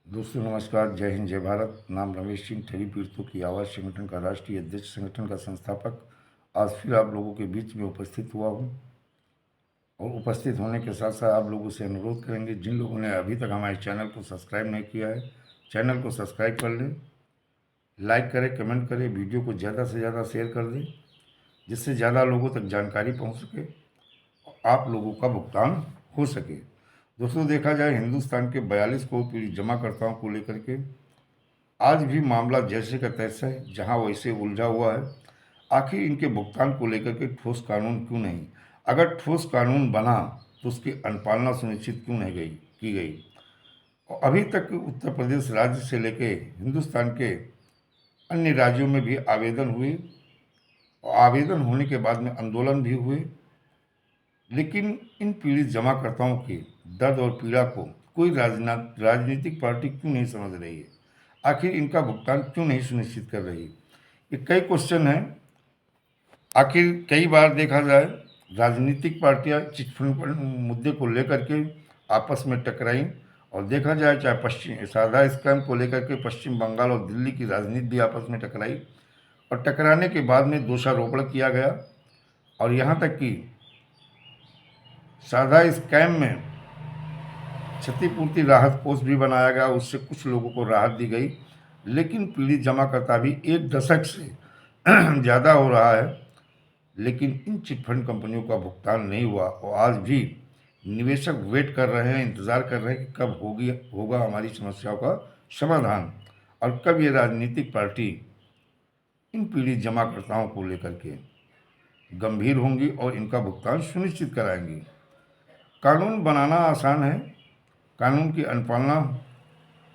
दोस्तों नमस्कार, जय हिंद जय भारत। नाम रमेश सिंह, ठगी पीड़ितों की आवाज़ संगठन का राष्ट्रीय अध्यक्ष, संगठन का संस्थापक। आज फिर आप लोगों के बीच में उपस्थित हुआ हूँ और उपस्थित होने के साथ साथ आप लोगों से अनुरोध करेंगे, जिन लोगों ने अभी तक हमारे चैनल को सब्सक्राइब नहीं किया है, चैनल को सब्सक्राइब कर लें, लाइक करें, कमेंट करें, वीडियो को ज़्यादा से ज़्यादा शेयर कर दें, जिससे ज़्यादा लोगों तक जानकारी पहुँच सके, आप लोगों का भुगतान हो सके। दोस्तों, देखा जाए हिंदुस्तान के 42 करोड़ पीड़ित जमाकर्ताओं को लेकर के आज भी मामला जैसे का तैसा है, जहां वैसे उलझा हुआ है। आखिर इनके भुगतान को लेकर के ठोस कानून क्यों नहीं? अगर ठोस कानून बना तो उसकी अनुपालना सुनिश्चित क्यों नहीं की गई? और अभी तक उत्तर प्रदेश राज्य से लेके हिंदुस्तान के अन्य राज्यों में भी आवेदन हुए और आवेदन होने के बाद में आंदोलन भी हुए, लेकिन इन पीड़ित जमाकर्ताओं के दर्द और पीड़ा को कोई राजनीतिक पार्टी क्यों नहीं समझ रही है? आखिर इनका भुगतान क्यों नहीं सुनिश्चित कर रही? ये कई क्वेश्चन हैं। आखिर कई बार देखा जाए राजनीतिक पार्टियां चिटफंड मुद्दे को लेकर के आपस में टकराई, और देखा जाए चाहे पश्चिम सारदा स्कैम को लेकर के पश्चिम बंगाल और दिल्ली की राजनीति भी आपस में टकराई, और टकराने के बाद में दोषारोपण किया गया। और यहाँ तक कि सारदा स्कैम में क्षतिपूर्ति राहत कोष भी बनाया गया, उससे कुछ लोगों को राहत दी गई, लेकिन पीड़ित जमाकर्ता भी एक दशक से ज़्यादा हो रहा है, लेकिन इन चिटफंड कंपनियों का भुगतान नहीं हुआ। और आज भी निवेशक वेट कर रहे हैं, इंतज़ार कर रहे हैं कि कब होगा हमारी समस्याओं का समाधान, और कब ये राजनीतिक पार्टी इन पीड़ित जमाकर्ताओं को लेकर के गंभीर होंगी और इनका भुगतान सुनिश्चित कराएंगी। कानून बनाना आसान है, कानून की अनुपालना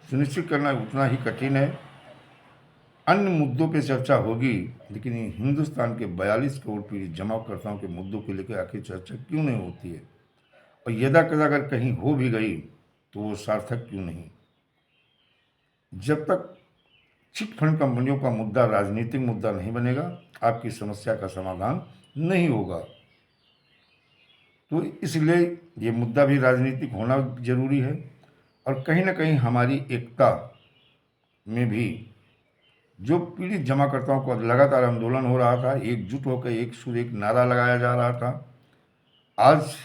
सुनिश्चित करना उतना ही कठिन है। अन्य मुद्दों पे चर्चा होगी, लेकिन हिंदुस्तान के 42 करोड़ पीड़ित जमाकर्ताओं के मुद्दों को लेकर आखिर चर्चा क्यों नहीं होती है? और यदा कदा अगर कहीं हो भी गई तो वो सार्थक क्यों नहीं? जब तक चिटफंड कंपनियों का मुद्दा राजनीतिक मुद्दा नहीं बनेगा, आपकी समस्या का समाधान नहीं होगा। तो इसलिए ये मुद्दा भी राजनीतिक होना जरूरी है, और कहीं ना कहीं हमारी एकता में भी जो पीड़ित जमाकर्ताओं को लगातार आंदोलन हो रहा था, एकजुट होकर एक सुर एक नारा लगाया जा रहा था, आज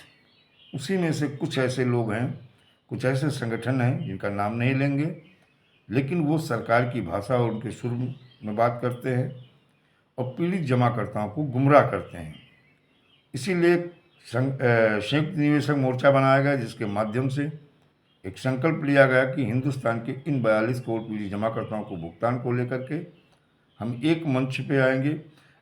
उसी में से कुछ ऐसे लोग हैं, कुछ ऐसे संगठन हैं जिनका नाम नहीं लेंगे, लेकिन वो सरकार की भाषा और उनके सुर में बात करते हैं और पीड़ित जमाकर्ताओं को गुमराह करते हैं। इसीलिए संयुक्त निवेशक मोर्चा बनाया गया, जिसके माध्यम से एक संकल्प लिया गया कि हिंदुस्तान के इन 42 करोड़ पीड़ित जमाकर्ताओं को भुगतान को लेकर के हम एक मंच पे आएंगे।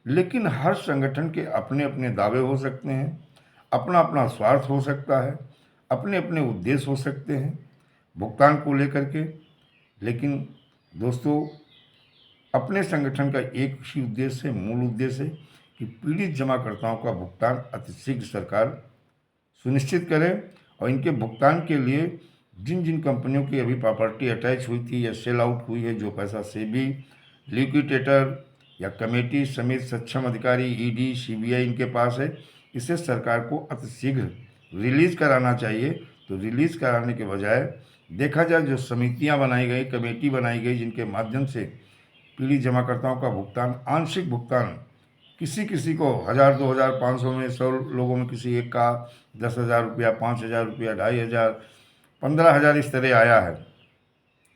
लेकिन हर संगठन के अपने अपने दावे हो सकते हैं, अपना अपना स्वार्थ हो सकता है, अपने अपने उद्देश्य हो सकते हैं भुगतान को लेकर के। लेकिन दोस्तों, अपने संगठन का एक ही उद्देश्य है, मूल उद्देश्य है कि पीड़ित जमाकर्ताओं का भुगतान अतिशीघ्र सरकार सुनिश्चित करे। और इनके भुगतान के लिए जिन जिन कंपनियों की अभी प्रॉपर्टी अटैच हुई थी या सेल आउट हुई है, जो पैसा सेबी, लिक्विडेटर या कमेटी समेत सक्षम अधिकारी, ईडी, सीबीआई इनके पास है, इसे सरकार को अतिशीघ्र रिलीज कराना चाहिए। तो रिलीज कराने के बजाय देखा जाए जो समितियां बनाई गई, कमेटी बनाई गई, जिनके माध्यम से पीड़ित जमाकर्ताओं का भुगतान, आंशिक भुगतान किसी किसी को 1000, 2000, 500 में, 100 लोगों में किसी एक का 10,000 रुपया, 5,000 रुपया, 2,500, 15,000 इस तरह आया है।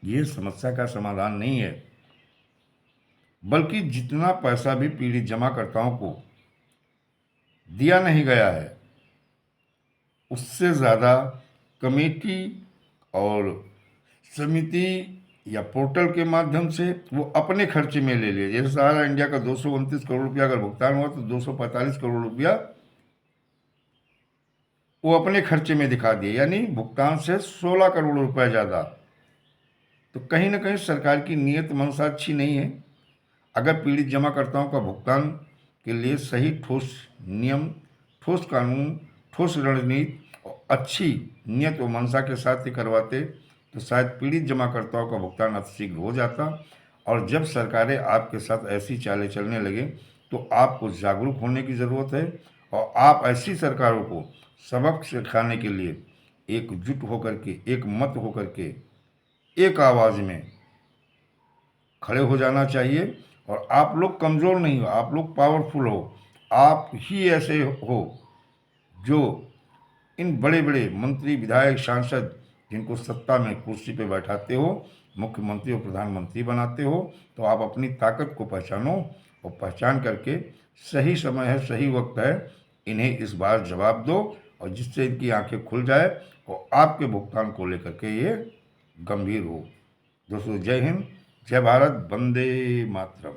ये समस्या का समाधान नहीं है, बल्कि जितना पैसा भी पीड़ित जमाकर्ताओं को दिया नहीं गया है, उससे ज़्यादा कमेटी और समिति या पोर्टल के माध्यम से वो अपने खर्चे में ले लिए। जैसे सहारा इंडिया का 229 करोड़ रुपया अगर भुगतान हुआ तो 245 करोड़ रुपया वो अपने खर्चे में दिखा दिए, यानी भुगतान से 16 करोड़ रुपया ज़्यादा। तो कहीं ना कहीं सरकार की नीयत मंशा अच्छी नहीं है। अगर पीड़ित जमाकर्ताओं का भुगतान के लिए सही ठोस नियम, ठोस कानून, ठोस रणनीति और अच्छी नियत व मंशा के साथ ही करवाते तो शायद पीड़ित जमाकर्ताओं का भुगतान अतिशीघ्र हो जाता। और जब सरकारें आपके साथ ऐसी चालें चलने लगे तो आपको जागरूक होने की ज़रूरत है, और आप ऐसी सरकारों को सबक सिखाने के लिए एकजुट होकर के, एक मत होकर के, एक आवाज़ में खड़े हो जाना चाहिए। और आप लोग कमज़ोर नहीं हो, आप लोग पावरफुल हो। आप ही ऐसे हो जो इन बड़े बड़े मंत्री, विधायक, सांसद जिनको सत्ता में कुर्सी पे बैठाते हो, मुख्यमंत्री और प्रधानमंत्री बनाते हो, तो आप अपनी ताकत को पहचानो और पहचान करके सही समय है, सही वक्त है, इन्हें इस बार जवाब दो और जिससे इनकी आंखें खुल जाए और आपके भुगतान को लेकर के ये गंभीर हो। दोस्तों, जय हिंद, जय भारत, वंदे मातरम।